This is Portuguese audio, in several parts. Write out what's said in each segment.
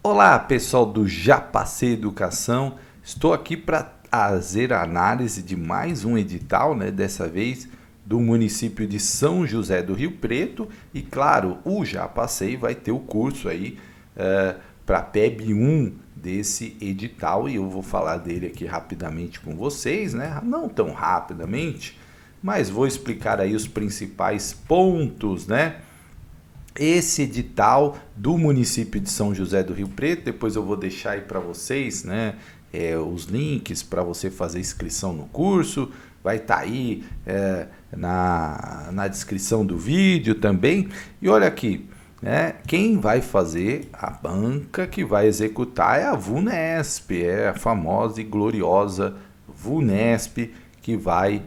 Olá, pessoal do Já Passei Educação. Estou aqui para fazer a análise de mais um edital, né? Dessa vez do município de São José do Rio Preto. E claro, o Já Passei vai ter o curso aí para PEB 1 desse edital e eu vou falar dele aqui rapidamente com vocês, né? Não tão rapidamente, mas vou explicar aí os principais pontos, né? Esse edital do município de São José do Rio Preto, depois eu vou deixar aí para vocês, né, os links para você fazer inscrição no curso, vai estar aí na descrição do vídeo também. E olha aqui, né, quem vai fazer, a banca que vai executar é a VUNESP, é a famosa e gloriosa VUNESP que vai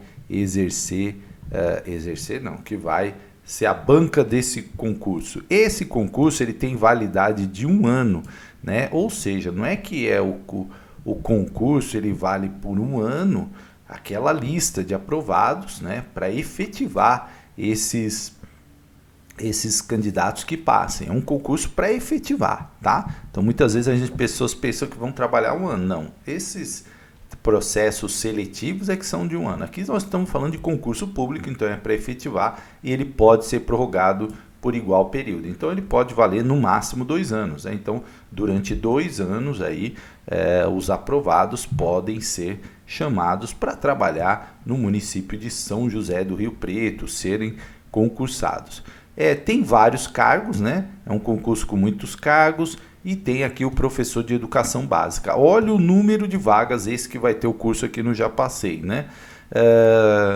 que vai ser a banca desse concurso. Esse concurso ele tem validade de 1 ano, né? Ou seja, não é que o concurso ele vale por 1 ano aquela lista de aprovados, né? Para efetivar esses candidatos que passem. É um concurso para efetivar, tá? Então muitas vezes as pessoas pensam que vão trabalhar 1 ano. Não, esses processos seletivos é que são de 1 ano. Aqui nós estamos falando de concurso público, então é para efetivar e ele pode ser prorrogado por igual período. Então ele pode valer no máximo 2 anos. Né? Então durante 2 anos aí os aprovados podem ser chamados para trabalhar no município de São José do Rio Preto, serem concursados. Tem vários cargos, né? É um concurso com muitos cargos. E tem aqui o professor de educação básica. Olha o número de vagas, esse que vai ter o curso aqui no Já Passei, né?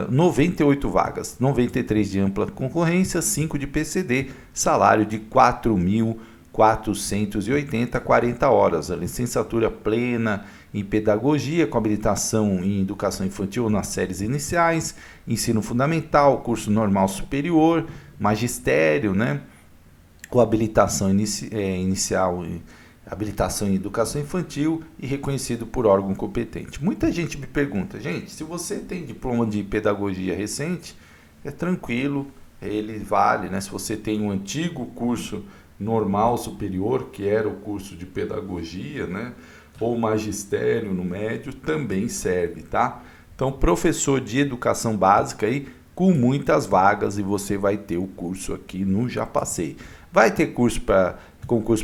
98 vagas, 93 de ampla concorrência, 5 de PCD, salário de 4.480, 40 horas. A licenciatura plena em pedagogia, com habilitação em educação infantil nas séries iniciais, ensino fundamental, curso normal superior, magistério, né? Com habilitação inicial, habilitação em educação infantil e reconhecido por órgão competente. Muita gente me pergunta, gente, se você tem diploma de pedagogia recente, é tranquilo, ele vale, né? Se você tem um antigo curso normal superior, que era o curso de pedagogia, né? Ou magistério no médio, também serve, tá? Então, professor de educação básica aí, com muitas vagas e você vai ter o curso aqui no Já Passei. Vai ter concurso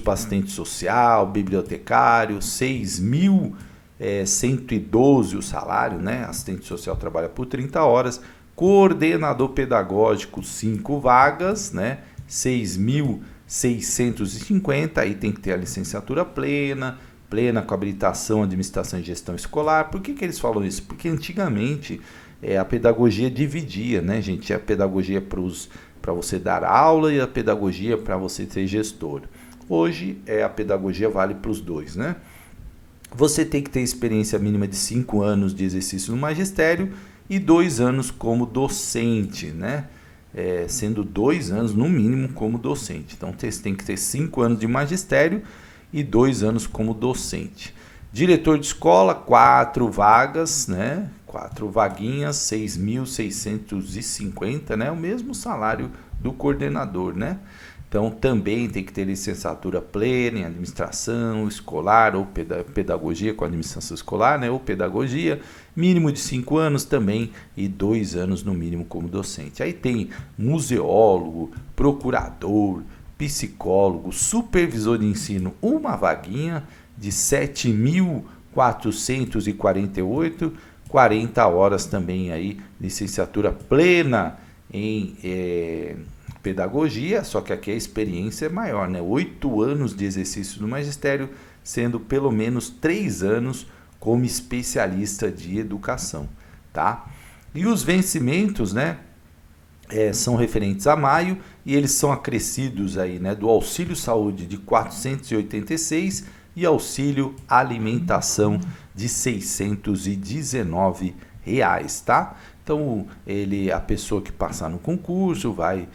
para assistente social, bibliotecário, 6.112 o salário, né? Assistente social trabalha por 30 horas. Coordenador pedagógico, 5 vagas, né? 6.650, aí tem que ter a licenciatura plena com habilitação, administração e gestão escolar. Por que eles falam isso? Porque antigamente a pedagogia dividia, né, gente? A pedagogia para você dar aula e a pedagogia para você ser gestor. Hoje a pedagogia vale para os dois, né? Você tem que ter experiência mínima de 5 anos de exercício no magistério e 2 anos como docente, né? Sendo 2 anos no mínimo como docente. Então você tem que ter 5 anos de magistério e 2 anos como docente. Diretor de escola, 4 vagas, né? 4 vaguinhas, 6.650, né? O mesmo salário do coordenador, né? Então também tem que ter licenciatura plena em administração escolar ou pedagogia com administração escolar, né? Ou pedagogia, mínimo de 5 anos também e 2 anos no mínimo como docente. Aí tem museólogo, procurador, psicólogo, supervisor de ensino, uma vaguinha de 7.448, 40 horas também aí, licenciatura plena em pedagogia, só que aqui a experiência é maior, né? 8 anos de exercício no magistério, sendo pelo menos 3 anos como especialista de educação, tá? E os vencimentos, né? São referentes a maio e eles são acrescidos aí, né, do auxílio saúde de 486 e auxílio alimentação de 619 reais, tá? Então a pessoa que passar no concurso vai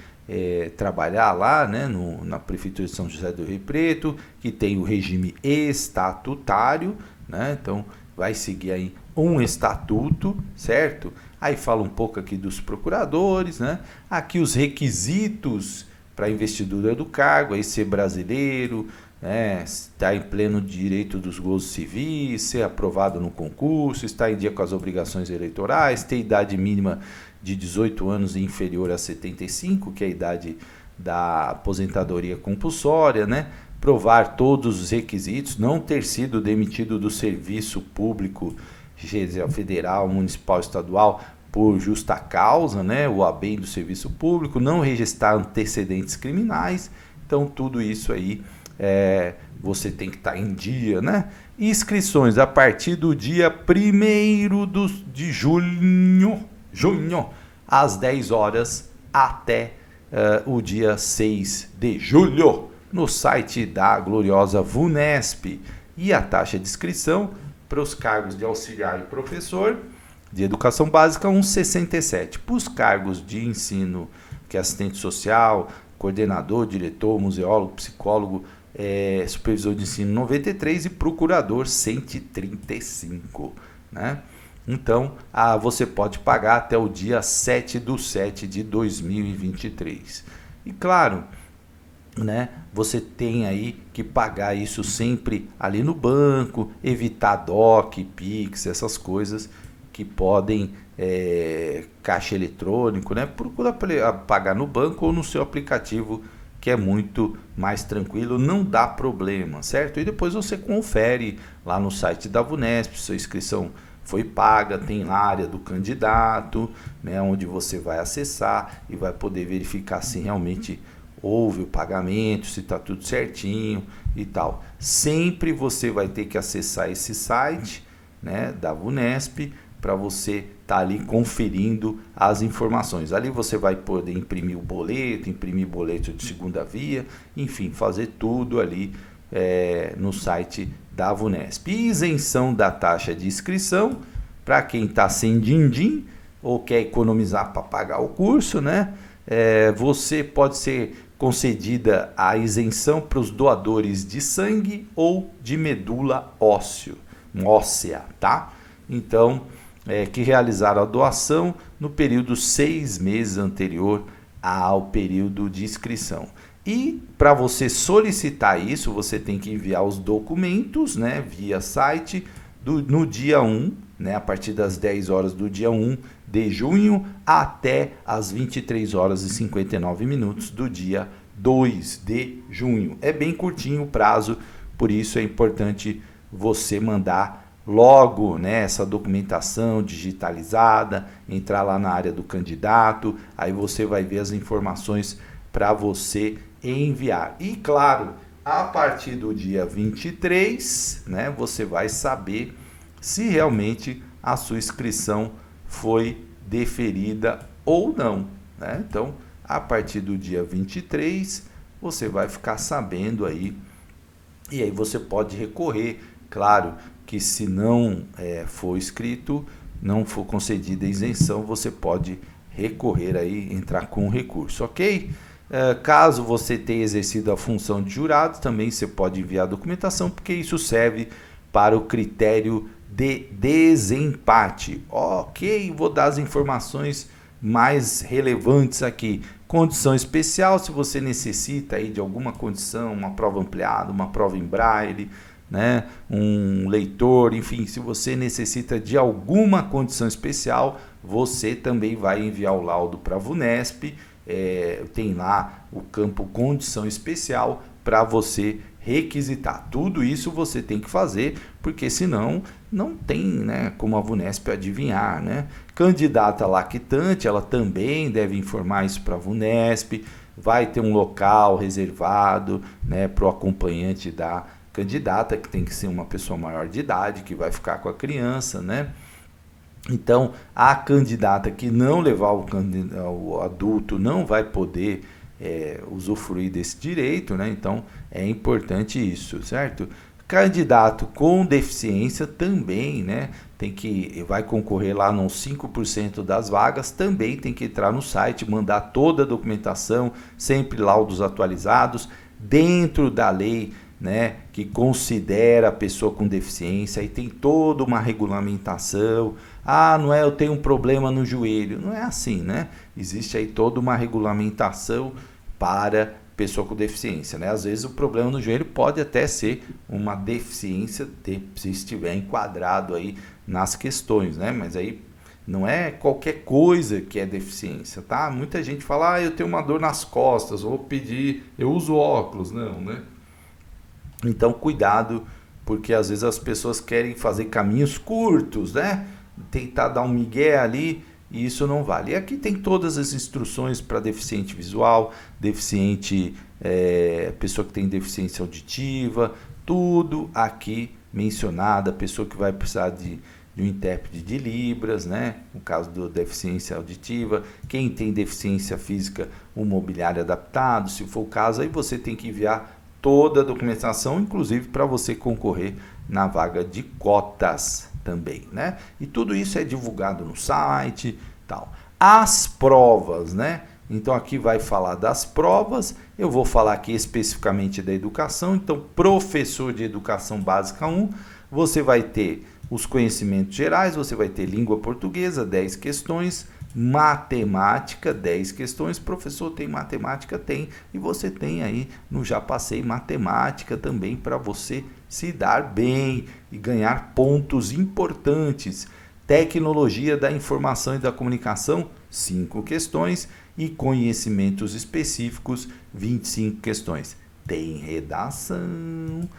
trabalhar lá, né, na prefeitura de São José do Rio Preto, que tem o regime estatutário, né? Então vai seguir aí um estatuto, certo? Aí fala um pouco aqui dos procuradores, né? Aqui os requisitos para a investidura do cargo, aí ser brasileiro, está em pleno direito dos gozos civis, ser aprovado no concurso, estar em dia com as obrigações eleitorais, ter idade mínima de 18 anos e inferior a 75, que é a idade da aposentadoria compulsória, né? Provar todos os requisitos, não ter sido demitido do serviço público federal, municipal, estadual por justa causa, né? O ABEM do serviço público, não registrar antecedentes criminais. Então tudo isso aí você tem que estar em dia, né? Inscrições a partir do dia 1º de junho, às 10 horas até o dia 6 de julho, no site da gloriosa VUNESP. E a taxa de inscrição para os cargos de auxiliar e professor de educação básica, 1,67. Para os cargos de ensino, que é assistente social, coordenador, diretor, museólogo, psicólogo, supervisor de ensino, 93, e procurador, 135, né? Então, você pode pagar até o dia 7/7 de 2023. E claro, né, você tem aí que pagar isso sempre ali no banco, evitar DOC, Pix, essas coisas que podem, caixa eletrônico, né? Procura pagar no banco ou no seu aplicativo, que é muito mais tranquilo, não dá problema, certo? E depois você confere lá no site da VUNESP, sua inscrição foi paga, tem lá a área do candidato, né, onde você vai acessar e vai poder verificar se realmente houve o pagamento, se está tudo certinho e tal. Sempre você vai ter que acessar esse site, né, da VUNESP, para você estar ali conferindo as informações. Ali você vai poder imprimir boleto de segunda via, enfim, fazer tudo ali no site da VUNESP. Isenção da taxa de inscrição para quem está sem din-din ou quer economizar para pagar o curso, né? Você pode ser concedida a isenção para os doadores de sangue ou de medula óssea, tá? Então, que realizaram a doação no período 6 meses anterior ao período de inscrição. E para você solicitar isso, você tem que enviar os documentos, né, via site no dia 1, né, a partir das 10 horas do dia 1 de junho até as 23 horas e 59 minutos do dia 2 de junho. É bem curtinho o prazo, por isso é importante você mandar logo, né, essa documentação digitalizada, entrar lá na área do candidato, aí você vai ver as informações para você enviar. E claro, a partir do dia 23, né, você vai saber se realmente a sua inscrição foi deferida ou não, né? Então, a partir do dia 23, você vai ficar sabendo aí, e aí você pode recorrer. Claro que se não for inscrito, não for concedida a isenção, você pode recorrer aí, entrar com recurso, ok? Caso você tenha exercido a função de jurado, também você pode enviar a documentação, porque isso serve para o critério de desempate. Ok, vou dar as informações mais relevantes aqui. Condição especial, se você necessita aí de alguma condição, uma prova ampliada, uma prova em braille, né, um leitor, enfim, se você necessita de alguma condição especial, você também vai enviar o laudo para a VUNESP. Tem lá o campo condição especial para você requisitar. Tudo isso você tem que fazer, porque senão não tem, né, como a VUNESP adivinhar, né? Candidata lactante, ela também deve informar isso para a VUNESP. Vai ter um local reservado, né, para o acompanhante da candidata, que tem que ser uma pessoa maior de idade, que vai ficar com a criança, né? Então, a candidata que não levar o adulto não vai poder usufruir desse direito, né? Então, é importante isso, certo? Candidato com deficiência também, né? Vai concorrer lá nos 5% das vagas, também tem que entrar no site, mandar toda a documentação, sempre laudos atualizados, dentro da lei, né, que considera a pessoa com deficiência, e tem toda uma regulamentação. Não é eu tenho um problema no joelho, não é assim, né? Existe aí toda uma regulamentação para pessoa com deficiência, né? Às vezes o problema no joelho pode até ser uma deficiência, se estiver enquadrado aí nas questões, né? Mas aí não é qualquer coisa que é deficiência, tá? Muita gente fala, eu tenho uma dor nas costas, vou pedir, eu uso óculos, não, né? Então cuidado, porque às vezes as pessoas querem fazer caminhos curtos, né? Tentar dar um migué ali, e isso não vale. E aqui tem todas as instruções para deficiente visual, deficiente, pessoa que tem deficiência auditiva, tudo aqui mencionado, a pessoa que vai precisar de um intérprete de Libras, né? No caso da deficiência auditiva, quem tem deficiência física, um mobiliário adaptado, se for o caso, aí você tem que enviar toda a documentação, inclusive para você concorrer na vaga de cotas também, né? E tudo isso é divulgado no site, tal. As provas, né? Então aqui vai falar das provas, eu vou falar aqui especificamente da educação. Então, professor de educação básica 1, você vai ter os conhecimentos gerais, você vai ter língua portuguesa, 10 questões, matemática, 10 questões. Professor, tem matemática? Tem. E você tem aí no Já Passei matemática também para você se dar bem e ganhar pontos importantes. Tecnologia da informação e da comunicação, 5 questões. E conhecimentos específicos, 25 questões. Tem redação,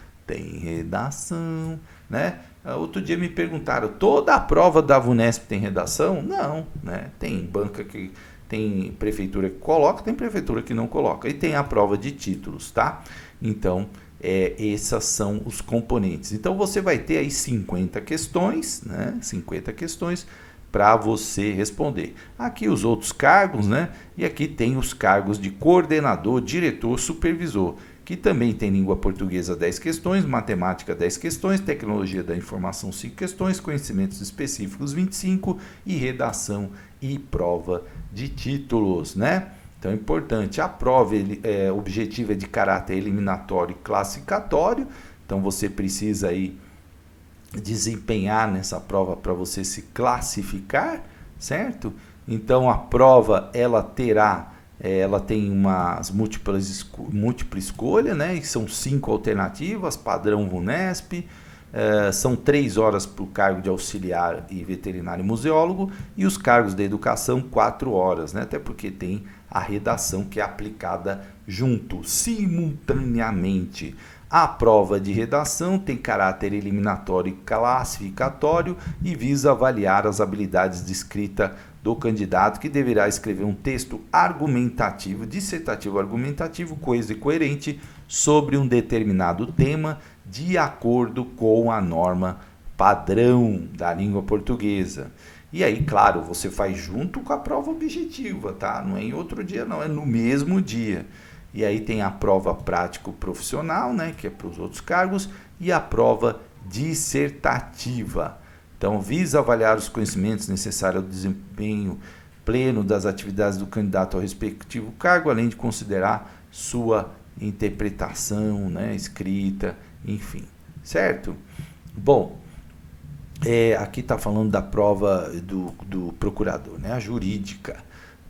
né? Outro dia me perguntaram, toda a prova da VUNESP tem redação? Não, né? Tem banca que tem prefeitura que coloca, tem prefeitura que não coloca. E tem a prova de títulos, tá? Então, esses são os componentes. Então, você vai ter aí 50 questões, né? 50 questões para você responder. Aqui os outros cargos, né? E aqui tem os cargos de coordenador, diretor, supervisor, que também tem língua portuguesa 10 questões, matemática 10 questões, tecnologia da informação 5 questões, conhecimentos específicos 25 e redação e prova de títulos, né? Então é importante, a prova objetiva é de caráter eliminatório e classificatório, então você precisa aí desempenhar nessa prova para você se classificar, certo? Então a prova ela tem umas múltipla escolha, né? E são 5 alternativas, padrão VUNESP, são 3 horas para o cargo de auxiliar e veterinário museólogo, e os cargos da educação 4 horas, né? Até porque tem a redação que é aplicada junto, simultaneamente. A prova de redação tem caráter eliminatório e classificatório e visa avaliar as habilidades de escrita do candidato, que deverá escrever um texto argumentativo, dissertativo argumentativo, coeso e coerente sobre um determinado tema, de acordo com a norma padrão da língua portuguesa. E aí, claro, você faz junto com a prova objetiva, tá? Não é em outro dia, não, é no mesmo dia. E aí tem a prova prático-profissional, né, que é para os outros cargos, e a prova dissertativa. Então, visa avaliar os conhecimentos necessários ao desempenho pleno das atividades do candidato ao respectivo cargo, além de considerar sua interpretação, né, escrita, enfim, certo? Bom, aqui está falando da prova do procurador, né, a jurídica.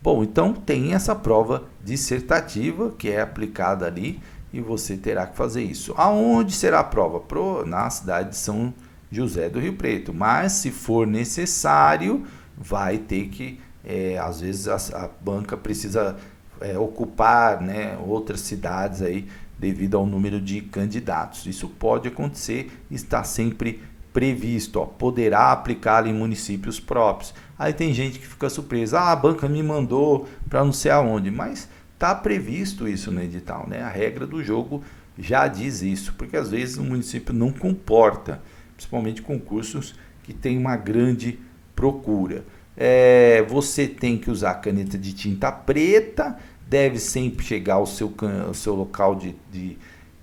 Bom, então tem essa prova dissertativa que é aplicada ali e você terá que fazer isso. Aonde será a prova? Na cidade de São José do Rio Preto, mas se for necessário, vai ter que, às vezes a banca precisa ocupar, né, outras cidades aí devido ao número de candidatos. Isso pode acontecer, está sempre previsto, poderá aplicar em municípios próprios. Aí tem gente que fica surpresa, a banca me mandou para não sei aonde, mas está previsto isso no edital, né? A regra do jogo já diz isso, porque às vezes o município não comporta, principalmente concursos que tem uma grande procura. Você tem que usar caneta de tinta preta, deve sempre chegar ao seu local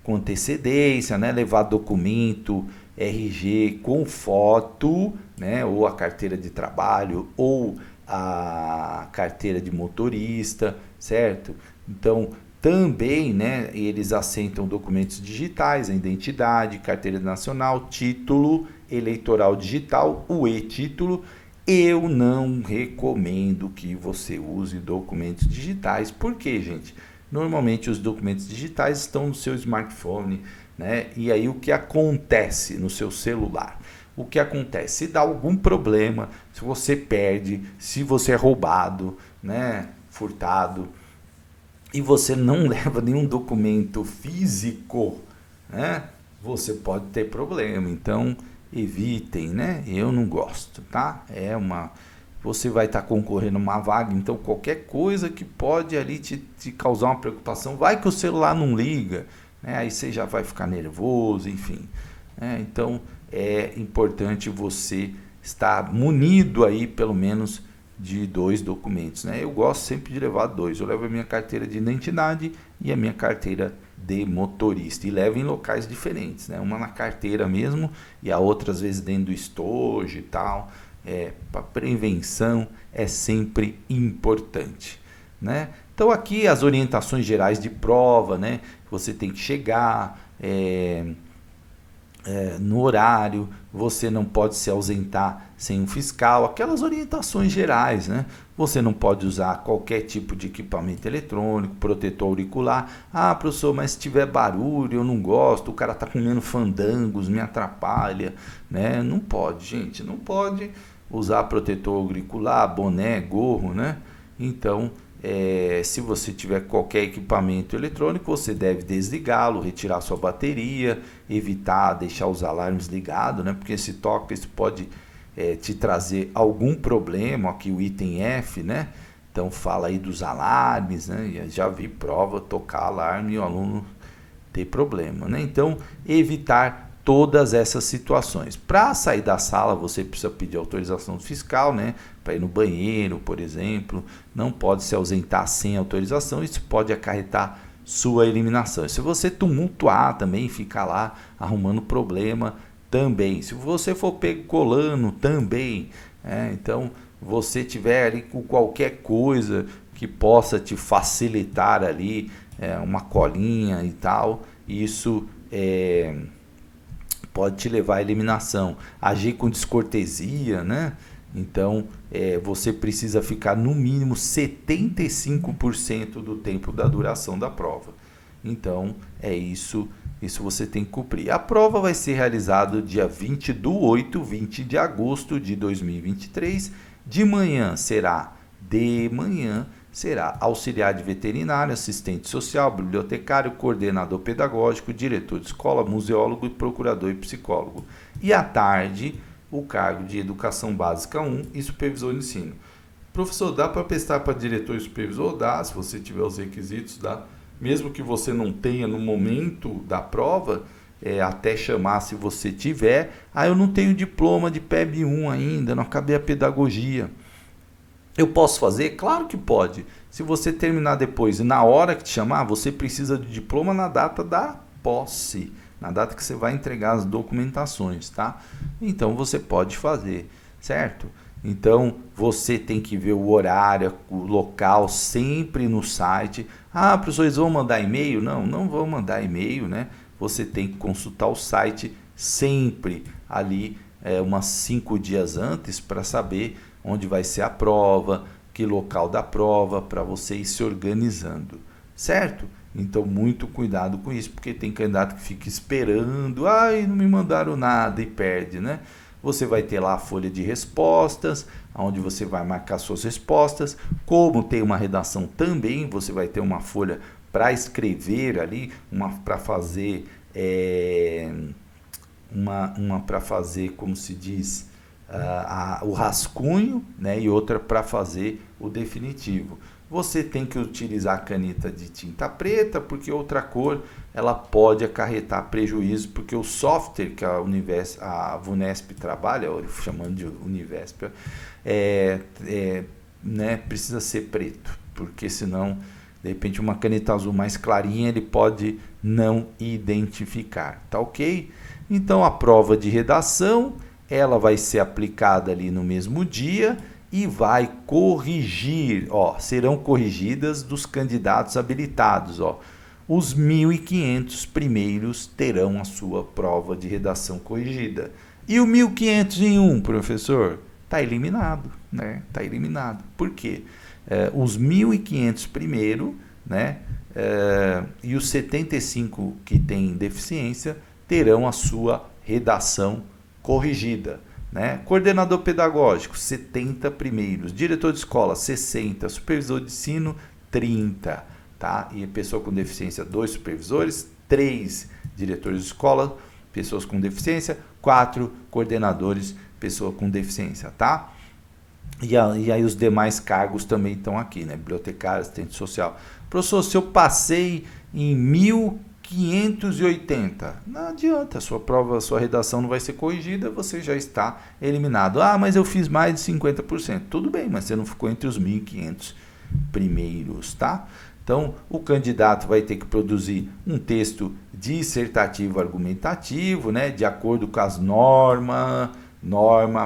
com antecedência, né? Levar documento, RG com foto, né? Ou a carteira de trabalho, ou a carteira de motorista, certo? Então, também, né, eles assentam documentos digitais, a identidade, carteira nacional, título eleitoral digital, o e-título. Eu não recomendo que você use documentos digitais. Por quê, gente? Normalmente os documentos digitais estão no seu smartphone, né? E aí o que acontece no seu celular? O que acontece? Se dá algum problema, se você perde, se você é roubado, né? Furtado, e você não leva nenhum documento físico, né? Você pode ter problema. Então evitem, né? Eu não gosto, tá? Você vai estar concorrendo a uma vaga, então qualquer coisa que pode ali te causar uma preocupação, vai que o celular não liga, né? Aí você já vai ficar nervoso, enfim, né? Então é importante você estar munido aí pelo menos de 2 documentos, né? Eu gosto sempre de levar 2, eu levo a minha carteira de identidade e a minha carteira de motorista, e levo em locais diferentes, né? Uma na carteira mesmo e a outra às vezes dentro do estojo e tal. Para prevenção é sempre importante, né? Então aqui as orientações gerais de prova, né? Você tem que chegar no horário, você não pode se ausentar sem um fiscal, aquelas orientações gerais, né? Você não pode usar qualquer tipo de equipamento eletrônico, protetor auricular. Ah, professor, mas se tiver barulho, eu não gosto, o cara está comendo fandangos, me atrapalha, né? Não pode, gente, não pode usar protetor auricular, boné, gorro, né? Então, se você tiver qualquer equipamento eletrônico, você deve desligá-lo, retirar sua bateria, evitar deixar os alarmes ligados, né? Porque se toca, isso pode te trazer algum problema. Aqui o item F, né? Então fala aí dos alarmes, né? Já vi prova tocar alarme e o aluno ter problema, né? Então evitar todas essas situações. Para sair da sala, você precisa pedir autorização fiscal, né? Para ir no banheiro, por exemplo. Não pode se ausentar sem autorização. Isso pode acarretar sua eliminação. Se você tumultuar também, ficar lá arrumando problema também. Se você for pego colando também, então você tiver ali com qualquer coisa que possa te facilitar ali, uma colinha e tal, isso pode te levar à eliminação. Agir com descortesia, né? Então, você precisa ficar no mínimo 75% do tempo da duração da prova. Então, isso você tem que cumprir. A prova vai ser realizada dia 20 de agosto de 2023. De manhã será auxiliar de veterinário, assistente social, bibliotecário, coordenador pedagógico, diretor de escola, museólogo, procurador e psicólogo. E à tarde, o cargo de Educação Básica 1 e Supervisor de Ensino. Professor, dá para prestar para diretor e supervisor? Dá, se você tiver os requisitos, dá. Mesmo que você não tenha no momento da prova, até chamar se você tiver. Eu não tenho diploma de PEB 1 ainda, não acabei a pedagogia. Eu posso fazer? Claro que pode. Se você terminar depois e na hora que te chamar, você precisa de diploma na data da posse, na data que você vai entregar as documentações, tá? Então você pode fazer, certo? Então você tem que ver o horário, o local, sempre no site. Professor, eles vão mandar e-mail? Não vão mandar e-mail, né? Você tem que consultar o site sempre ali, umas 5 dias antes, para saber onde vai ser a prova, que local da prova, para você ir se organizando, certo? Então, muito cuidado com isso, porque tem candidato que fica esperando, não me mandaram nada e perde, né? Você vai ter lá a folha de respostas, onde você vai marcar suas respostas. Como tem uma redação também, você vai ter uma folha para escrever ali, uma para fazer, para fazer, como se diz, o rascunho, né? E outra para fazer o definitivo. Você tem que utilizar a caneta de tinta preta, porque outra cor ela pode acarretar prejuízo, porque o software que a Vunesp trabalha, chamando de Univesp, né, precisa ser preto, porque senão, de repente, uma caneta azul mais clarinha ele pode não identificar, tá ok? Então a prova de redação ela vai ser aplicada ali no mesmo dia e vai corrigir, serão corrigidas dos candidatos habilitados, os 1.500 primeiros terão a sua prova de redação corrigida. E o 1.501, professor, está eliminado, né? Está eliminado. Por quê? Os 1.500 primeiro, né? e os 75 que têm deficiência terão a sua redação corrigida. Né? Coordenador pedagógico, 70 primeiros. Diretor de escola, 60. Supervisor de ensino, 30. Tá? E pessoa com deficiência, 2 supervisores, 3 diretores de escola, pessoas com deficiência, 4 coordenadores, pessoa com deficiência. Tá? E aí os demais cargos também estão aqui, né? Bibliotecário, assistente social. Professor, se eu passei em 1580, não adianta, sua prova, sua redação não vai ser corrigida, você já está eliminado. Ah, mas eu fiz mais de 50%. Tudo bem, mas você não ficou entre os 1.500 primeiros, tá? Então, o candidato vai ter que produzir um texto dissertativo argumentativo, né? De acordo com as norma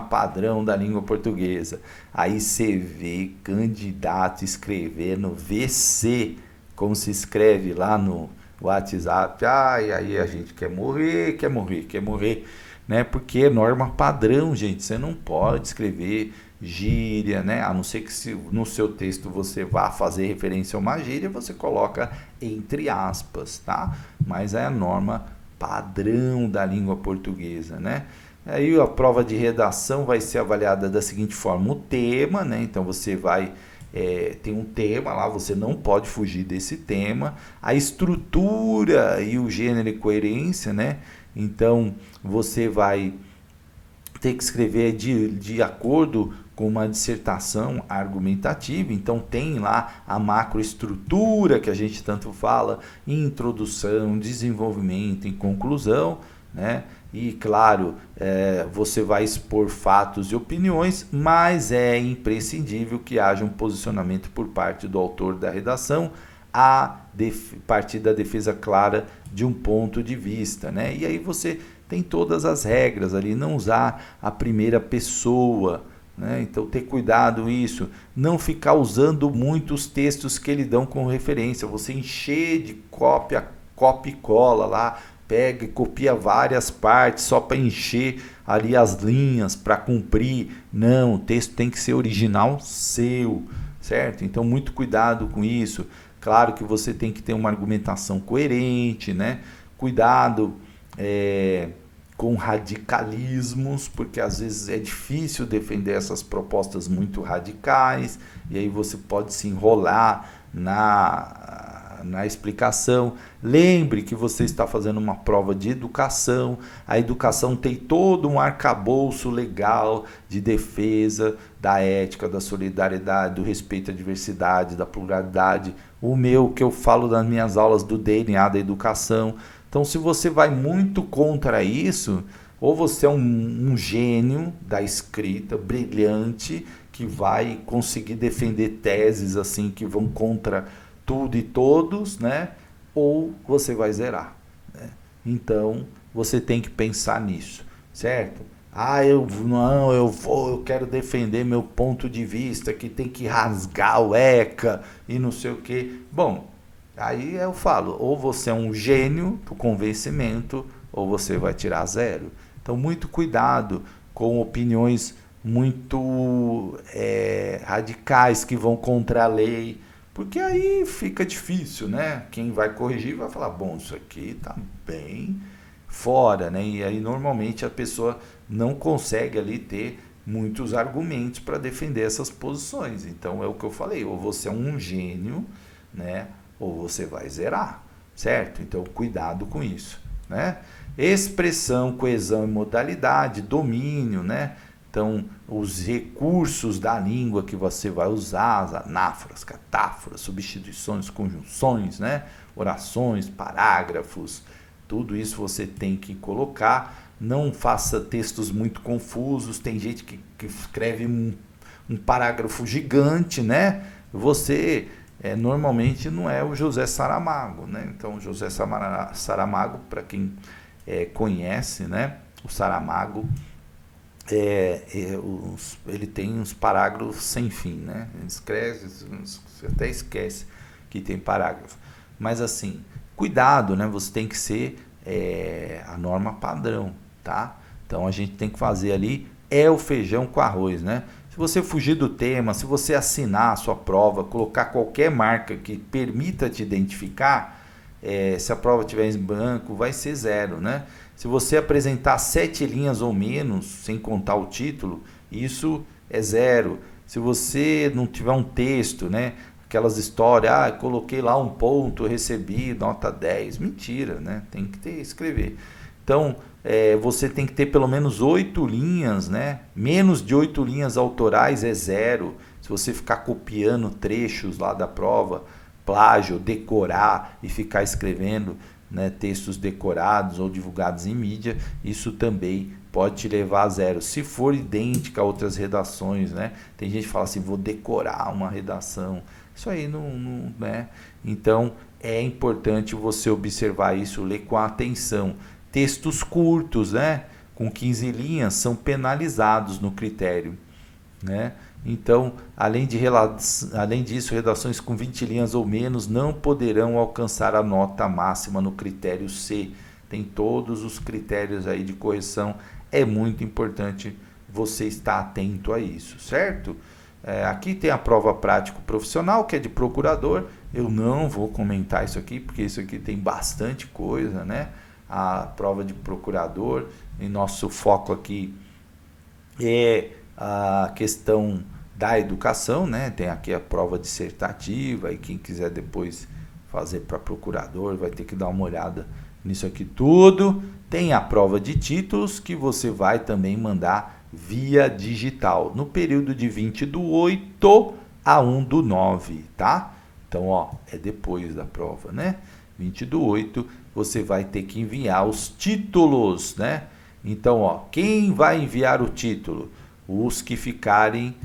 padrão da língua portuguesa. Aí você vê candidato escrevendo VC, como se escreve lá no WhatsApp. Aí a gente quer morrer, né? Porque é norma padrão, gente. Você não pode escrever gíria, né? A não ser que se no seu texto você vá fazer referência a uma gíria, você coloca entre aspas, tá? Mas é a norma padrão da língua portuguesa, né? Aí a prova de redação vai ser avaliada da seguinte forma: o tema, né? Então você vai tem um tema lá, você não pode fugir desse tema. A estrutura e o gênero e coerência, né? Então você vai ter que escrever de acordo com uma dissertação argumentativa. Então tem lá a macroestrutura que a gente tanto fala, introdução, desenvolvimento e conclusão, né? E claro, você vai expor fatos e opiniões, mas é imprescindível que haja um posicionamento por parte do autor da redação a partir da defesa clara de um ponto de vista, né? E aí você tem todas as regras ali, não usar a primeira pessoa, né? Então ter cuidado isso, não ficar usando muitos textos que lhe dão como referência, você encher de cópia e cola lá, pega e copia várias partes só para encher ali as linhas, para cumprir. Não, o texto tem que ser original seu, certo? Então muito cuidado com isso. Claro que você tem que ter uma argumentação coerente, né? Cuidado com radicalismos, porque às vezes é difícil defender essas propostas muito radicais, e aí você pode se enrolar na explicação. Lembre que você está fazendo uma prova de educação. A educação tem todo um arcabouço legal de defesa da ética, da solidariedade, do respeito à diversidade, da pluralidade. O meu, que eu falo nas minhas aulas do DNA da educação. Então, se você vai muito contra isso, ou você é um gênio da escrita, brilhante, que vai conseguir defender teses assim que vão contra tudo e todos, né? Ou você vai zerar, né? Então você tem que pensar nisso, certo? Eu quero defender meu ponto de vista, que tem que rasgar o ECA e não sei o quê. Bom, aí eu falo, ou você é um gênio do convencimento, ou você vai tirar 0. Então muito cuidado com opiniões muito radicais que vão contra a lei, porque aí fica difícil, né? Quem vai corrigir vai falar, bom, isso aqui está bem fora, né? E aí normalmente a pessoa não consegue ali ter muitos argumentos para defender essas posições. Então é o que eu falei, ou você é um gênio, né? Ou você vai zerar, certo? Então cuidado com isso, né? Expressão, coesão e modalidade, domínio, né? Então, os recursos da língua que você vai usar, as anáforas, catáforas, substituições, conjunções, né? Orações, parágrafos, tudo isso você tem que colocar. Não faça textos muito confusos. Tem gente que escreve um parágrafo gigante, né? Você normalmente não é o José Saramago, né? Então, o José Saramago, para quem conhece, né? O Saramago, ele tem uns parágrafos sem fim, né? Ele escreve, você até esquece que tem parágrafo. Mas assim, cuidado, né? Você tem que ser a norma padrão, tá? Então a gente tem que fazer ali o feijão com arroz, né? Se Se você fugir do tema, se você assinar a sua prova, colocar qualquer marca que permita te identificar, se a prova estiver em branco, vai ser 0, né? Se você apresentar 7 linhas ou menos, sem contar o título, isso é 0. Se você não tiver um texto, né? Aquelas histórias, coloquei lá um ponto, recebi nota 10. Mentira, né? Tem que escrever. Então, você tem que ter pelo menos 8 linhas, né? Menos de 8 linhas autorais é 0. Se você ficar copiando trechos lá da prova, plágio, decorar e ficar escrevendo, né, textos decorados ou divulgados em mídia, isso também pode te levar a 0. Se for idêntica a outras redações, né? Tem gente que fala assim, vou decorar uma redação. Isso aí não, né? Então, é importante você observar isso, ler com atenção. Textos curtos, né? Com 15 linhas, são penalizados no critério, né? Então, além disso, redações com 20 linhas ou menos não poderão alcançar a nota máxima no critério C. Tem todos os critérios aí de correção. É muito importante você estar atento a isso, certo? Aqui tem a prova prático profissional, que é de procurador. Eu não vou comentar isso aqui, porque isso aqui tem bastante coisa, né? A prova de procurador, e nosso foco aqui é a questão da educação, né? Tem aqui a prova dissertativa, e quem quiser depois fazer para procurador vai ter que dar uma olhada nisso aqui tudo. Tem a prova de títulos, que você vai também mandar via digital, no período de 20/8 a 1/9, tá? Então, é depois da prova, né? 20/8, você vai ter que enviar os títulos, né? Então, quem vai enviar o título? Os que ficarem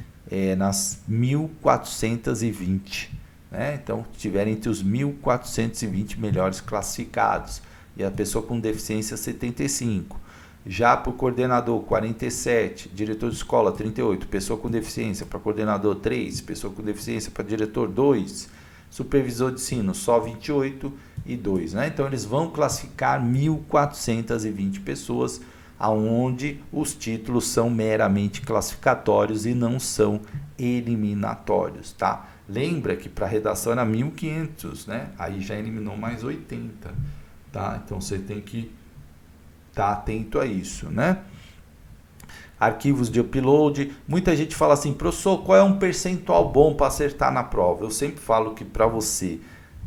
nas 1420, né? Então, estiverem entre os 1420 melhores classificados, e a pessoa com deficiência 75. Já para o coordenador, 47, diretor de escola, 38, pessoa com deficiência para coordenador, 3, pessoa com deficiência para diretor, 2, supervisor de ensino, só 28 e 2. Né? Então, eles vão classificar 1.420 pessoas, aonde os títulos são meramente classificatórios e não são eliminatórios, tá? Lembra que para redação era 1.500, né? Aí já eliminou mais 80, tá? Então, você tem que estar atento a isso, né? Arquivos de upload. Muita gente fala assim, professor, qual é um percentual bom para acertar na prova? Eu sempre falo que para você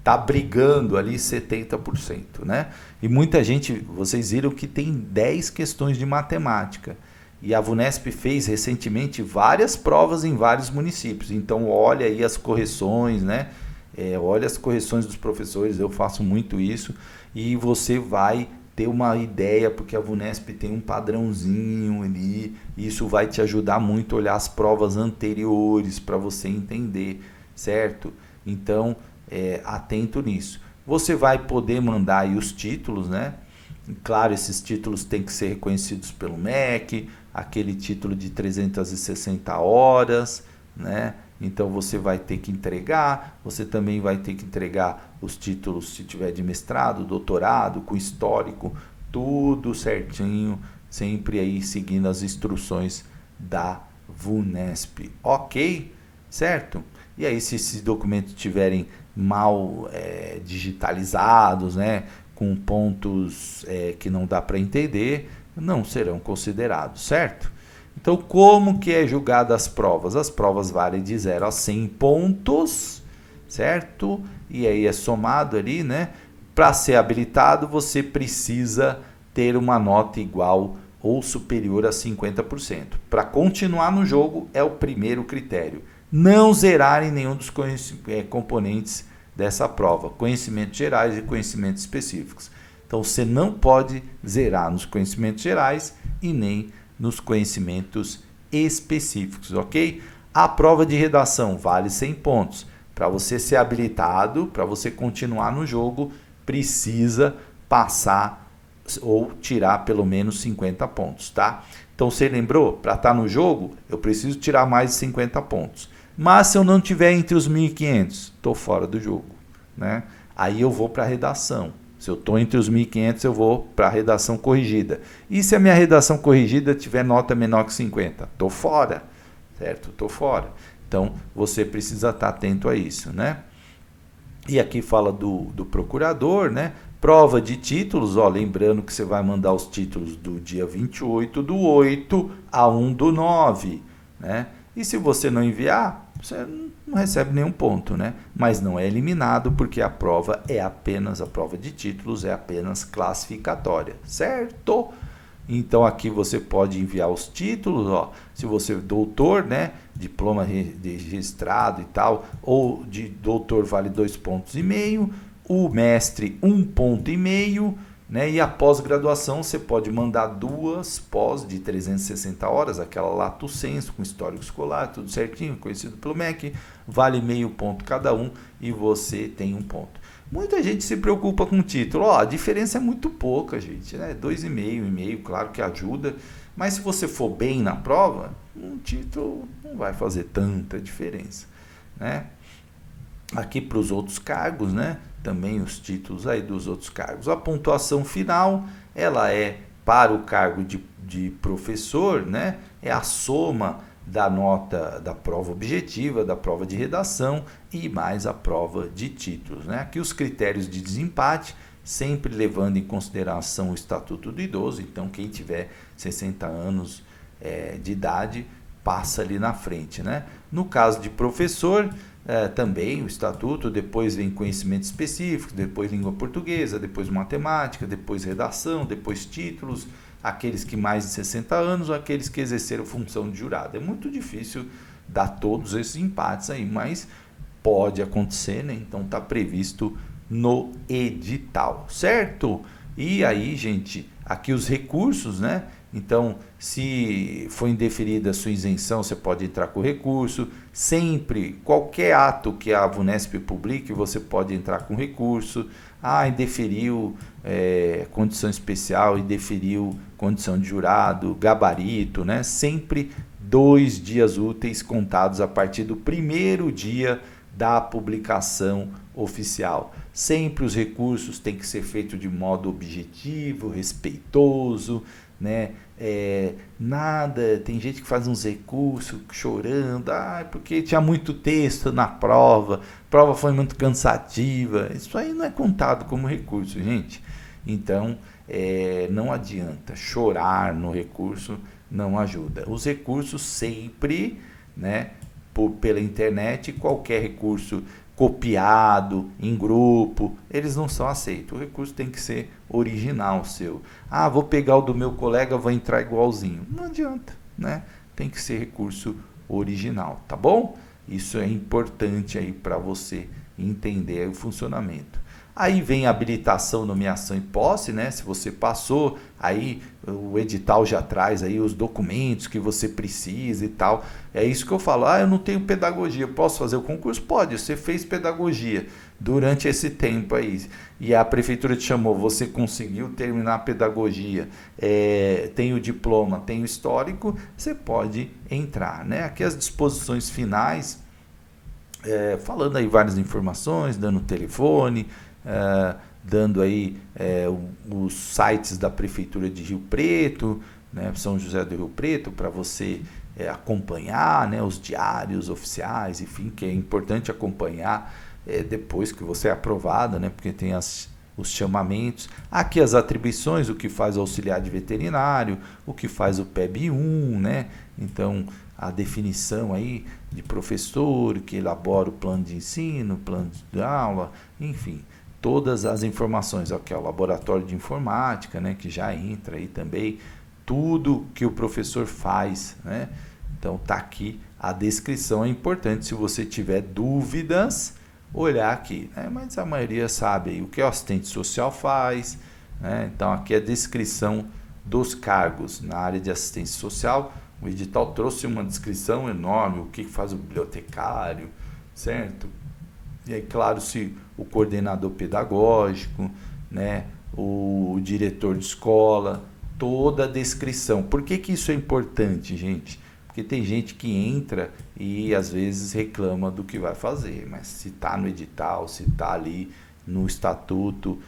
tá brigando ali 70%, né? E muita gente, vocês viram que tem 10 questões de matemática. E a VUNESP fez recentemente várias provas em vários municípios. Então, olha aí as correções, né? Olha as correções dos professores, eu faço muito isso. E você vai ter uma ideia, porque a VUNESP tem um padrãozinho ali, e isso vai te ajudar muito a olhar as provas anteriores para você entender, certo? Então, atento nisso. Você vai poder mandar aí os títulos, né? Claro, esses títulos têm que ser reconhecidos pelo MEC, aquele título de 360 horas, né? Então você vai ter que entregar, você também vai ter que entregar os títulos se tiver de mestrado, doutorado, com histórico, tudo certinho, sempre aí seguindo as instruções da VUNESP, ok? Certo? E aí se esses documentos estiverem mal digitalizados, né, com pontos que não dá para entender, não serão considerados, certo? Então, como que é julgada as provas? As provas valem de 0 a 100 pontos, certo? E aí é somado ali, né? Para ser habilitado, você precisa ter uma nota igual ou superior a 50%. Para continuar no jogo, é o primeiro critério. Não zerar em nenhum dos componentes dessa prova. Conhecimentos gerais e conhecimentos específicos. Então, você não pode zerar nos conhecimentos gerais e nem nos conhecimentos específicos, ok? A prova de redação vale 100 pontos. Para você ser habilitado, para você continuar no jogo, precisa passar ou tirar pelo menos 50 pontos, tá? Então, você lembrou? Para estar no jogo, eu preciso tirar mais de 50 pontos. Mas se eu não tiver entre os 1.500, estou fora do jogo, né? Aí eu vou para a redação. Se eu estou entre os 1.500, eu vou para a redação corrigida. E se a minha redação corrigida tiver nota menor que 50? Estou fora, certo? Estou fora. Então, você precisa estar atento a isso, né? E aqui fala do procurador, né? Prova de títulos, ó, lembrando que você vai mandar os títulos do dia 28/8 a 1/9, né? E se você não enviar, você não recebe nenhum ponto, né? Mas não é eliminado porque a prova a prova de títulos é apenas classificatória, certo? Então aqui você pode enviar os títulos, ó, se você é doutor, né, diploma registrado e tal, ou de doutor vale 2,5 pontos, o mestre 1,5 ponto, né, e a pós-graduação você pode mandar 2 pós de 360 horas, aquela lato sensu com histórico escolar, tudo certinho, conhecido pelo MEC, vale 0,5 ponto cada um e você tem 1 ponto. Muita gente se preocupa com o título. Ó, a diferença é muito pouca, gente, né? 2,5, claro que ajuda. Mas se você for bem na prova, um título não vai fazer tanta diferença, né? Aqui para os outros cargos, né? Também os títulos aí dos outros cargos. A pontuação final, ela é para o cargo de professor, né? É a soma da nota da prova objetiva, da prova de redação e mais a prova de títulos, né? Aqui os critérios de desempate, sempre levando em consideração o Estatuto do Idoso. Então, quem tiver 60 anos de idade passa ali na frente, né? No caso de professor, também o Estatuto, depois vem conhecimentos específicos, depois língua portuguesa, depois matemática, depois redação, depois títulos, aqueles que mais de 60 anos, ou aqueles que exerceram função de jurado. É muito difícil dar todos esses empates aí, mas pode acontecer, né? Então está previsto no edital, certo? E aí, gente, aqui os recursos, né? Então, se for indeferida a sua isenção, você pode entrar com recurso. Sempre, qualquer ato que a VUNESP publique, você pode entrar com recurso. Indeferiu condição especial, indeferiu condição de jurado, gabarito, né? Sempre 2 dias úteis contados a partir do primeiro dia da publicação oficial. Sempre os recursos têm que ser feitos de modo objetivo, respeitoso, né? Nada, tem gente que faz uns recursos chorando, porque tinha muito texto na prova, a prova foi muito cansativa. Isso aí não é contado como recurso, gente. Então, não adianta chorar no recurso, não ajuda. Os recursos sempre, né, pela internet, qualquer recurso copiado em grupo, eles não são aceitos. O recurso tem que ser original seu. Vou pegar o do meu colega, vou entrar igualzinho. Não adianta, né? Tem que ser recurso original, tá bom? Isso é importante aí para você entender o funcionamento. Aí vem a habilitação, nomeação e posse, né? Se você passou, aí o edital já traz aí os documentos que você precisa e tal. É isso que eu falo. Eu não tenho pedagogia, posso fazer o concurso? Pode, você fez pedagogia durante esse tempo aí. E a prefeitura te chamou, você conseguiu terminar a pedagogia, tem o diploma, tem o histórico, você pode entrar, né? Aqui as disposições finais, falando aí várias informações, dando telefone, dando aí os sites da Prefeitura de Rio Preto, né, São José do Rio Preto, para você acompanhar, né, os diários oficiais, enfim, que é importante acompanhar depois que você é aprovada, né, porque tem os chamamentos. Aqui as atribuições, o que faz o auxiliar de veterinário, o que faz o PEB-1, né, então a definição aí de professor que elabora o plano de ensino, plano de aula, enfim, todas as informações, aqui é o laboratório de informática, né, que já entra aí também, tudo que o professor faz, né? Então tá aqui a descrição, é importante, se você tiver dúvidas, olhar aqui, né? Mas a maioria sabe aí o que o assistente social faz, né? Então aqui é a descrição dos cargos na área de assistência social. O edital trouxe uma descrição enorme, o que faz o bibliotecário, certo? E aí, claro, se o coordenador pedagógico, né, o diretor de escola, toda a descrição. Por que isso é importante, gente? Porque tem gente que entra e às vezes reclama do que vai fazer, mas se está no edital, se está ali no estatuto,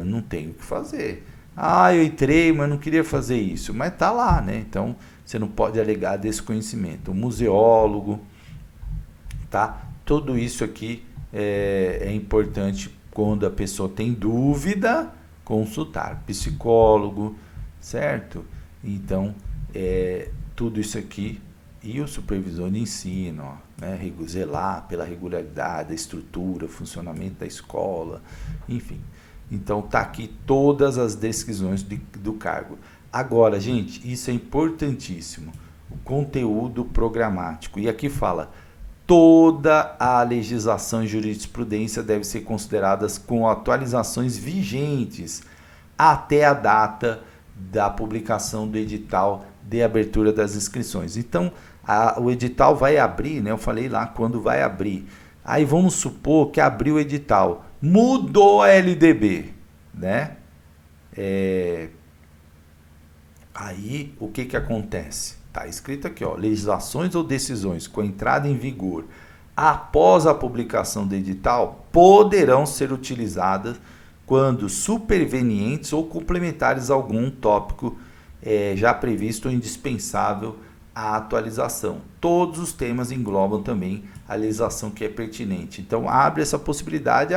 não tem o que fazer. Ah, eu entrei, mas não queria fazer isso. Mas tá lá, né? Então, você não pode alegar desconhecimento. O museólogo, tá? Tudo isso aqui é importante quando a pessoa tem dúvida, consultar psicólogo, certo? Então, tudo isso aqui e o supervisor de ensino, ó, né? Zelar pela regularidade, a estrutura, funcionamento da escola, enfim. Então, tá aqui todas as decisões do cargo. Agora, gente, isso é importantíssimo. O conteúdo programático. E aqui fala: toda a legislação e jurisprudência deve ser consideradas com atualizações vigentes até a data da publicação do edital de abertura das inscrições. Então, o edital vai abrir, né? Eu falei lá quando vai abrir. Aí vamos supor que abriu o edital, mudou a LDB, né? Aí o que acontece? Está escrito aqui, ó, legislações ou decisões com entrada em vigor após a publicação do edital poderão ser utilizadas quando supervenientes ou complementares a algum tópico já previsto ou indispensável à atualização. Todos os temas englobam também a legislação que é pertinente. Então abre essa possibilidade,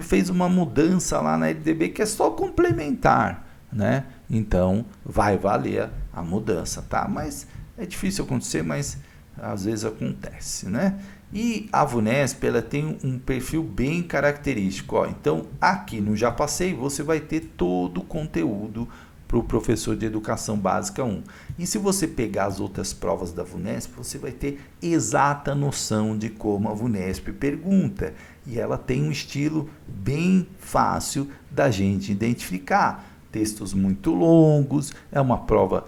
fez uma mudança lá na LDB que é só complementar, né? Então vai valer a mudança, tá? Mas é difícil acontecer, mas às vezes acontece, né? E a VUNESP, ela tem um perfil bem característico, ó. Então aqui no Já Passei você vai ter todo o conteúdo para o professor de Educação Básica 1. E se você pegar as outras provas da VUNESP, você vai ter exata noção de como a VUNESP pergunta. E ela tem um estilo bem fácil da gente identificar. Textos muito longos, é uma prova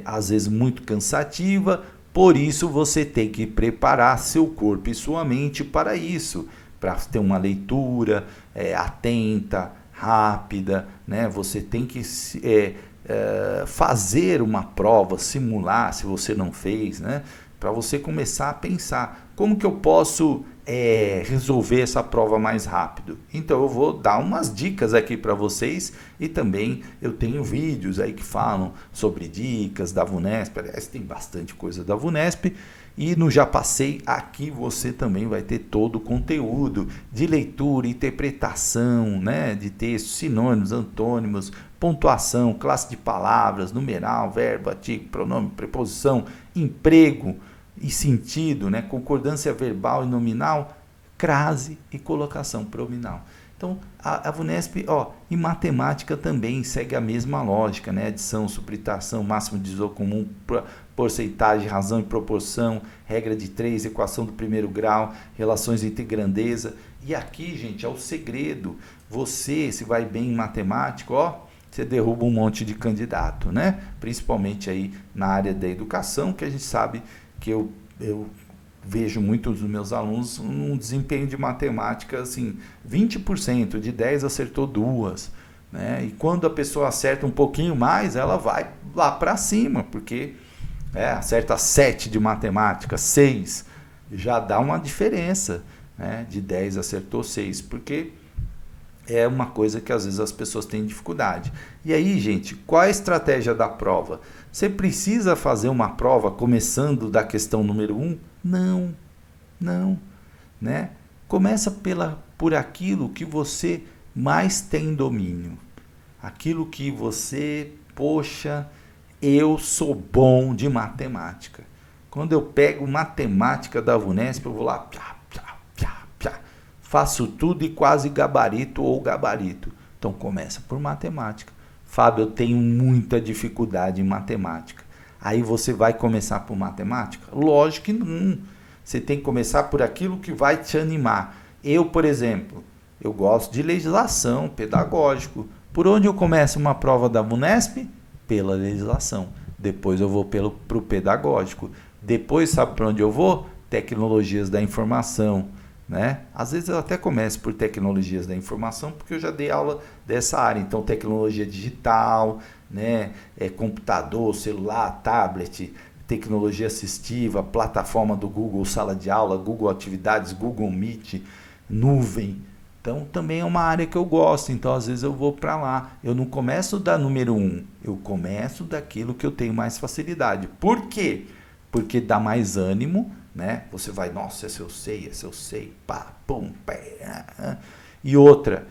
às vezes muito cansativa, por isso você tem que preparar seu corpo e sua mente para isso, para ter uma leitura atenta, rápida, né? Você tem que fazer uma prova, simular, se você não fez, né? Para você começar a pensar, como que eu posso resolver essa prova mais rápido? Então eu vou dar umas dicas aqui para vocês e também eu tenho vídeos aí que falam sobre dicas da VUNESP, aliás tem bastante coisa da VUNESP, e no Já Passei aqui você também vai ter todo o conteúdo de leitura, interpretação, né, de textos, sinônimos, antônimos, pontuação, classe de palavras, numeral, verbo, artigo, pronome, preposição, emprego e sentido, né, concordância verbal e nominal, crase e colocação pronominal. Então, a VUNESP, em matemática também segue a mesma lógica, né? Adição, subtração, máximo divisor comum, porcentagem, razão e proporção, regra de 3, equação do primeiro grau, relações entre grandeza. E aqui, gente, é o segredo. Você, se vai bem em matemática, você derruba um monte de candidato, né? Principalmente aí na área da educação, que a gente sabe que eu vejo muitos dos meus alunos um desempenho de matemática assim, 20%, de 10 acertou 2, né? E quando a pessoa acerta um pouquinho mais, ela vai lá para cima, porque acerta 7 de matemática, 6, já dá uma diferença, né? De 10 acertou 6, porque é uma coisa que às vezes as pessoas têm dificuldade. E aí, gente, qual é a estratégia da prova? Você precisa fazer uma prova começando da questão número 1? Não, né? Começa por aquilo que você mais tem domínio. Aquilo que você, poxa, eu sou bom de matemática. Quando eu pego matemática da VUNESP, eu vou lá, faço tudo e quase gabarito ou gabarito. Então começa por matemática. Fábio, eu tenho muita dificuldade em matemática. Aí você vai começar por matemática? Lógico que não. Você tem que começar por aquilo que vai te animar. Eu, por exemplo, eu gosto de legislação, pedagógico. Por onde eu começo uma prova da VUNESP? Pela legislação. Depois eu vou para o pedagógico. Depois, sabe para onde eu vou? Tecnologias da informação, né? Às vezes eu até começo por tecnologias da informação, porque eu já dei aula dessa área. Então, tecnologia digital, né? Computador, celular, tablet, tecnologia assistiva, plataforma do Google, sala de aula, Google Atividades, Google Meet, nuvem, Então, também é uma área que eu gosto, então às vezes eu vou para lá. Eu não começo da número 1, eu começo daquilo que eu tenho mais facilidade. Por quê? Porque dá mais ânimo, né? Você vai, nossa, esse eu sei, pá, pum, pé. E outra,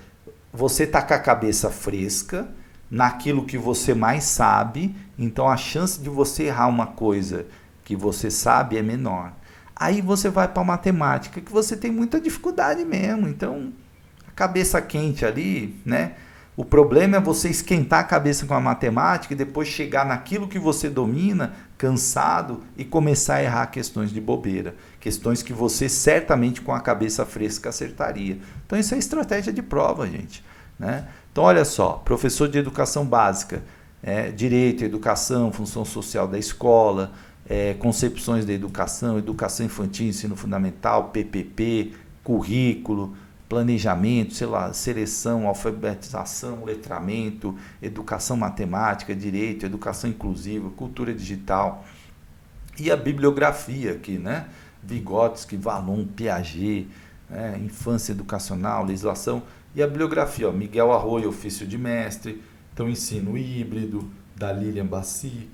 você tá com a cabeça fresca naquilo que você mais sabe, então a chance de você errar uma coisa que você sabe é menor. Aí você vai para matemática, que você tem muita dificuldade mesmo, então cabeça quente ali, né? O problema é você esquentar a cabeça com a matemática e depois chegar naquilo que você domina, cansado, e começar a errar questões de bobeira. Questões que você certamente com a cabeça fresca acertaria. Então isso é estratégia de prova, gente, né? Então olha só, professor de educação básica, direito, educação, função social da escola, concepções da educação, educação infantil, ensino fundamental, PPP, currículo, planejamento, sei lá, seleção, alfabetização, letramento, educação matemática, direito, educação inclusiva, cultura digital. E a bibliografia aqui, né? Vygotsky, Vallon, Piaget, infância educacional, legislação. E a bibliografia, ó, Miguel Arroyo, ofício de mestre, então ensino híbrido, da Lilian Bassi,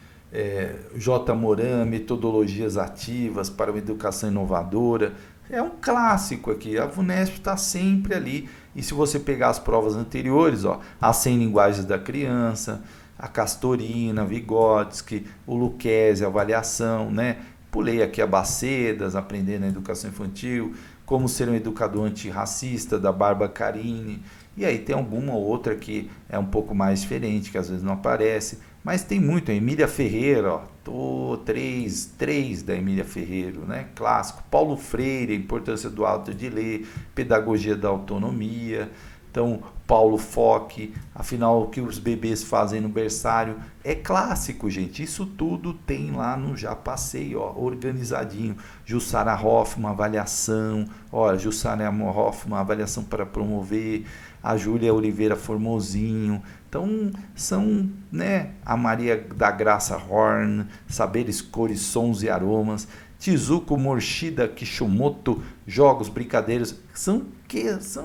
J. Moran, metodologias ativas para uma educação inovadora. É um clássico aqui, a VUNESP está sempre ali. E se você pegar as provas anteriores, ó, as 100 linguagens da criança, a Castorina, Vygotsky, o Lucchesi, a avaliação, né? Pulei aqui a Bacedas, aprendendo a educação infantil, como ser um educador antirracista, da Bárbara Carini. E aí tem alguma outra que é um pouco mais diferente, que às vezes não aparece. Mas tem muito, a Emília Ferreira, ó, três da Emília Ferreira, né? Clássico. Paulo Freire, a importância do ato de ler, pedagogia da autonomia. Então, Paulo Fock, afinal, o que os bebês fazem no berçário. É clássico, gente. Isso tudo tem lá no Já Passei, ó, organizadinho. Jussara Hoffmann, avaliação. Ó, Jussara Hoffmann, avaliação para promover. A Júlia Oliveira Formosinho. Então, são, né, a Maria da Graça Horn, Saberes, Cores, Sons e Aromas, Tizuko Morishida Kishimoto, Jogos, Brincadeiras, são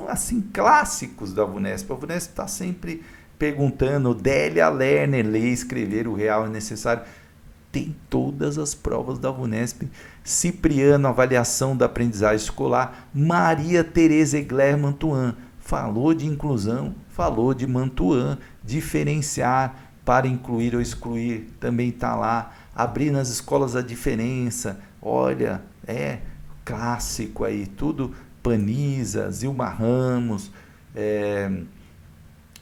assim, clássicos da VUNESP. A VUNESP está sempre perguntando, Délia Lerner, ler, escrever, o real é necessário. Tem todas as provas da VUNESP. Cipriano, avaliação da aprendizagem escolar. Maria Tereza Egler Mantuan, falou de inclusão, falou de Mantuan, diferenciar para incluir ou excluir, também está lá. Abrir nas escolas a diferença, olha, clássico aí, tudo. Paniza, Zilma Ramos,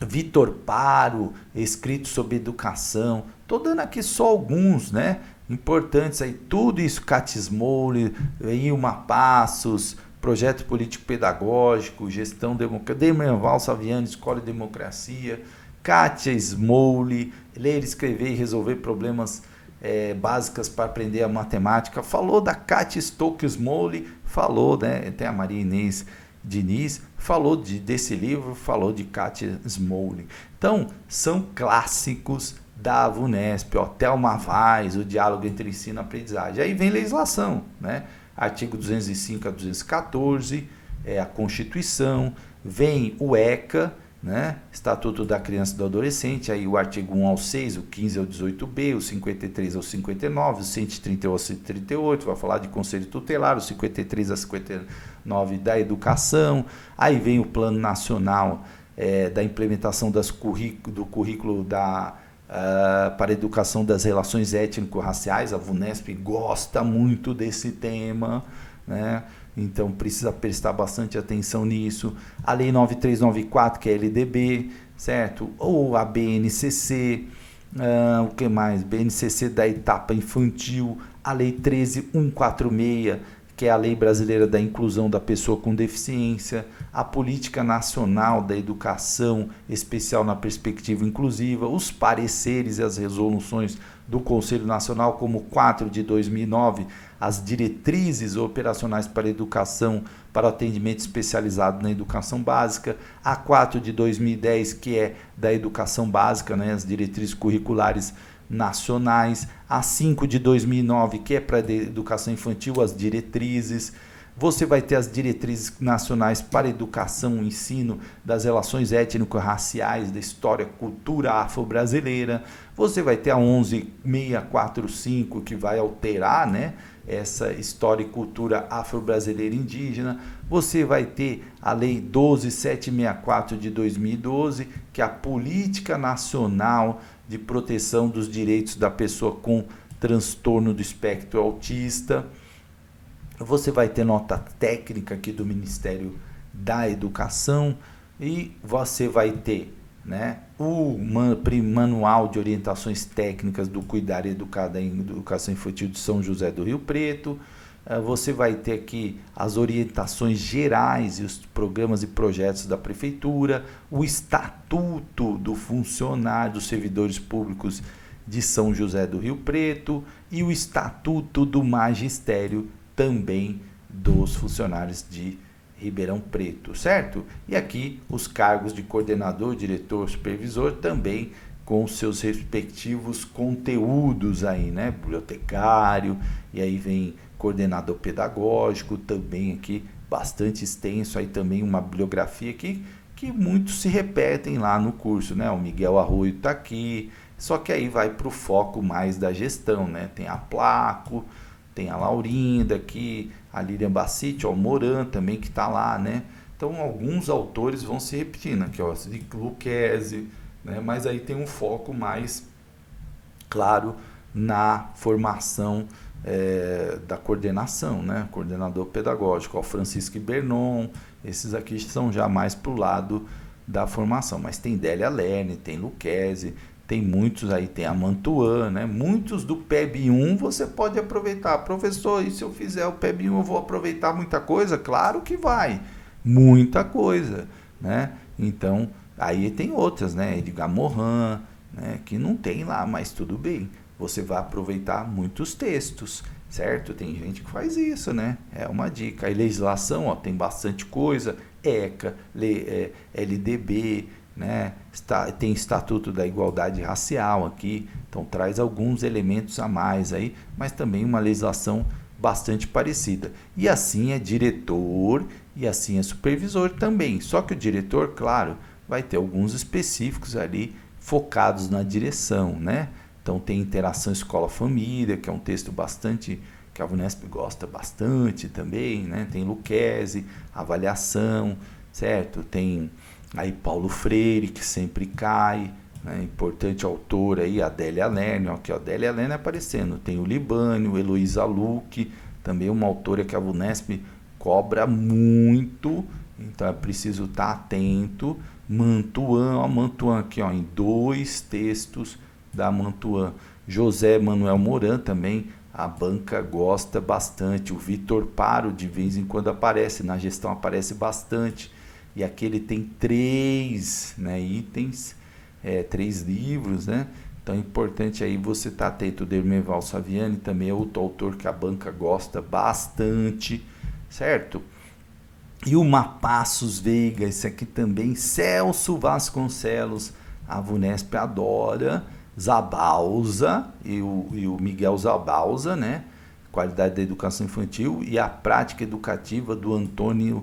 Vitor Paro, escrito sobre educação. Estou dando aqui só alguns, né, importantes aí, tudo isso, Katia Smoley, Ilma Passos, Projeto Político Pedagógico, Gestão Democrática, Demerval Saviani, Escola e Democracia, Katia Smoley, Ler, Escrever e Resolver Problemas Básicas para Aprender a Matemática. Falou da Katia Stokes Smoley, falou, né, tem a Maria Inês Diniz, falou desse livro, falou de Katia Smoley. Então, são clássicos da VUNESP, ó, Thelma Vaz, o diálogo entre ensino e aprendizagem. Aí vem legislação, né? Artigo 205 a 214, a Constituição, vem o ECA, né? Estatuto da Criança e do Adolescente, aí o artigo 1 ao 6, o 15 ao 18b, o 53 ao 59, o 131 ao 138, vai falar de Conselho Tutelar, o 53 a 59 da Educação, aí vem o Plano Nacional da implementação do currículo para a educação das relações étnico-raciais. A VUNESP gosta muito desse tema, né? Então precisa prestar bastante atenção nisso. A Lei 9394, que é a LDB, certo? Ou a BNCC, o que mais? BNCC da etapa infantil, a Lei 13146, que é a Lei Brasileira da Inclusão da Pessoa com Deficiência, a Política Nacional da Educação Especial na Perspectiva Inclusiva, os pareceres e as resoluções do Conselho Nacional, como 4 de 2009, as diretrizes operacionais para a educação, para o atendimento especializado na educação básica, a 4 de 2010, que é da educação básica, né, as diretrizes curriculares nacionais, a 5 de 2009, que é para a educação infantil, as diretrizes, Você vai ter as diretrizes nacionais para educação, ensino das relações étnico-raciais, da história, cultura afro-brasileira. Você vai ter a 11645, que vai alterar, né, essa história e cultura afro-brasileira indígena. Você vai ter a Lei 12764 de 2012, que é a Política Nacional de Proteção dos Direitos da Pessoa com Transtorno do Espectro Autista. Você vai ter nota técnica aqui do Ministério da Educação e você vai ter, né, o Manual de Orientações Técnicas do Cuidar e Educar da Educação Infantil de São José do Rio Preto. Você vai ter aqui as orientações gerais e os programas e projetos da Prefeitura, o Estatuto do Funcionário dos Servidores Públicos de São José do Rio Preto e o Estatuto do Magistério também dos funcionários de Ribeirão Preto, certo? E aqui os cargos de coordenador, diretor, supervisor também com seus respectivos conteúdos aí, né? Bibliotecário, e aí vem coordenador pedagógico, também aqui bastante extenso, aí também uma bibliografia aqui que muitos se repetem lá no curso, né? O Miguel Arroio está aqui, só que aí vai para o foco mais da gestão, né? Tem a Placo, tem a Laurinda aqui, a Lilian Bassiti, o Moran também que está lá, né? Então alguns autores vão se repetindo aqui, ó, Lucchesi, né? Mas aí tem um foco mais claro na formação da coordenação, né? Coordenador pedagógico, ó, Francisco Bernon, esses aqui são já mais para o lado da formação, mas tem Délia Lerner, tem Lucchesi, tem muitos aí, tem a Mantuan, né? Muitos do PEB 1 você pode aproveitar. Professor, e se eu fizer o PEB 1 eu vou aproveitar muita coisa? Claro que vai, muita coisa, né? Então, aí tem outras, né? Edgar Morin, né? Que não tem lá, mas tudo bem. Você vai aproveitar muitos textos, certo? Tem gente que faz isso, né? É uma dica. A legislação, ó, tem bastante coisa, ECA, LDB, né? Tem Estatuto da Igualdade Racial aqui, então traz alguns elementos a mais aí, mas também uma legislação bastante parecida. E assim é diretor e assim é supervisor também, só que o diretor, claro, vai ter alguns específicos ali focados na direção, né? Então tem Interação Escola-Família, que é um texto bastante, que a VUNESP gosta bastante também, né? Tem Lucchesi, Avaliação, certo? Tem aí Paulo Freire, que sempre cai, né? Importante autor aí, a Délia Lerner, aqui ó, Délia Lerner aparecendo, tem o Libânio, Heloísa Luque, também uma autora que a VUNESP cobra muito, então é preciso estar atento. Mantuan, ó, Mantuan aqui ó, em 2 textos da Mantuan. José Manuel Moran também, a banca gosta bastante. O Vitor Paro de vez em quando aparece, na gestão aparece bastante. E aqui ele tem 3, né, itens, 3 livros, né? Então é importante aí você estar atento. O Dermeval Saviani também é outro autor que a banca gosta bastante, certo? E o Mapassos Veiga, esse aqui também, Celso Vasconcelos, a VUNESP adora. Zabalza e o Miguel Zabalza, né? Qualidade da Educação Infantil, e a Prática Educativa do Antônio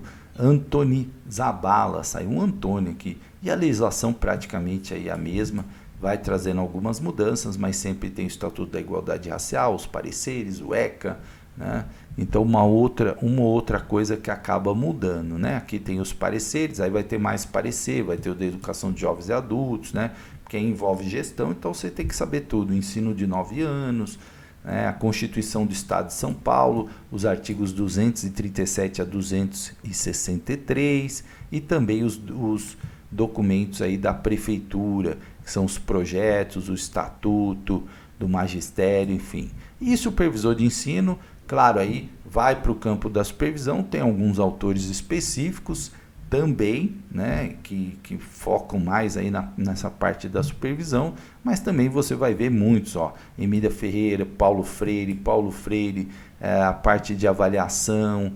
Zabala, saiu um Antônio aqui, e a legislação praticamente aí a mesma, vai trazendo algumas mudanças, mas sempre tem o Estatuto da Igualdade Racial, os pareceres, o ECA, né? Então uma outra coisa que acaba mudando, né? Aqui tem os pareceres, aí vai ter mais parecer, vai ter o da Educação de Jovens e Adultos, né? Que envolve gestão, então você tem que saber tudo, ensino de 9 anos, né? A Constituição do Estado de São Paulo, os artigos 237 a 263 e também os documentos aí da Prefeitura, que são os projetos, o Estatuto do Magistério, enfim. E supervisor de ensino, claro, aí vai para o campo da supervisão, tem alguns autores específicos também, né, que focam mais aí nessa parte da supervisão, mas também você vai ver muitos, ó, Emília Ferreira, Paulo Freire, a parte de avaliação,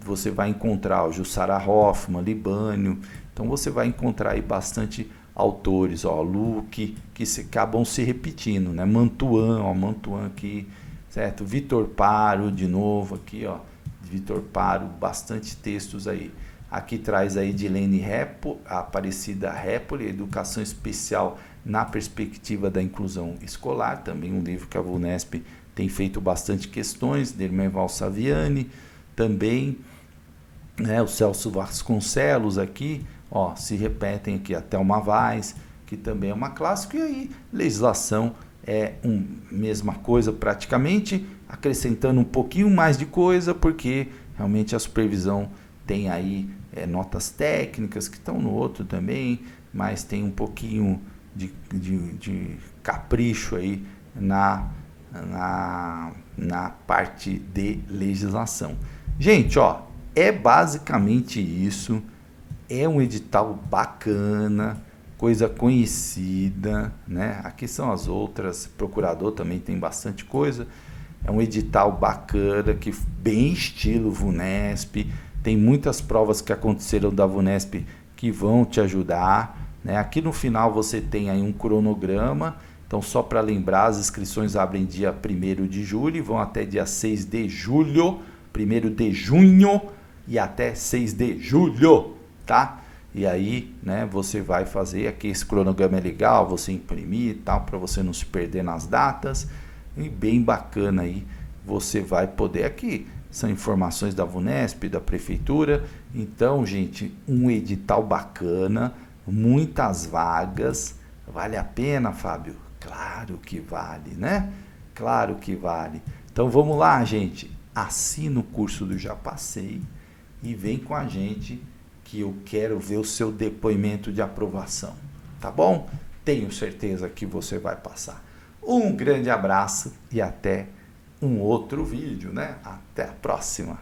você vai encontrar o Jussara Hoffmann, Libânio, então você vai encontrar aí bastante autores, ó, Luque, que acabam se repetindo, né, Mantuan aqui, certo? Vitor Paro, de novo aqui, ó, Vitor Paro, bastante textos aí. Aqui traz a Edilene Repo, a Aparecida Repoli, Educação Especial na Perspectiva da Inclusão Escolar, também um livro que a VUNESP tem feito bastante questões, Dermeval Saviani, também, né, o Celso Vasconcelos aqui, ó, se repetem aqui, a Thelma Vaz, que também é uma clássica, e aí legislação é mesma coisa praticamente, acrescentando um pouquinho mais de coisa, porque realmente a supervisão tem aí notas técnicas que estão no outro também, mas tem um pouquinho de capricho aí na parte de legislação. Gente, ó, é basicamente isso, é um edital bacana, coisa conhecida, né? Aqui são as outras, procurador também tem bastante coisa, é um edital bacana, que bem estilo VUNESP, tem muitas provas que aconteceram da VUNESP que vão te ajudar, né? Aqui no final você tem aí um cronograma, então só para lembrar, as inscrições abrem dia 1º de julho e vão até dia 6 de julho, 1º de junho e até 6 de julho, tá? E aí, né, você vai fazer aqui, esse cronograma é legal, você imprimir e tal, para você não se perder nas datas, e bem bacana aí, você vai poder aqui, são informações da VUNESP, da Prefeitura, então, gente, um edital bacana, muitas vagas, vale a pena, Fábio? Claro que vale, né? Claro que vale. Então, vamos lá, gente, assina o curso do Já Passei e vem com a gente, que eu quero ver o seu depoimento de aprovação, tá bom? Tenho certeza que você vai passar. Um grande abraço e até um outro vídeo, né? Até a próxima!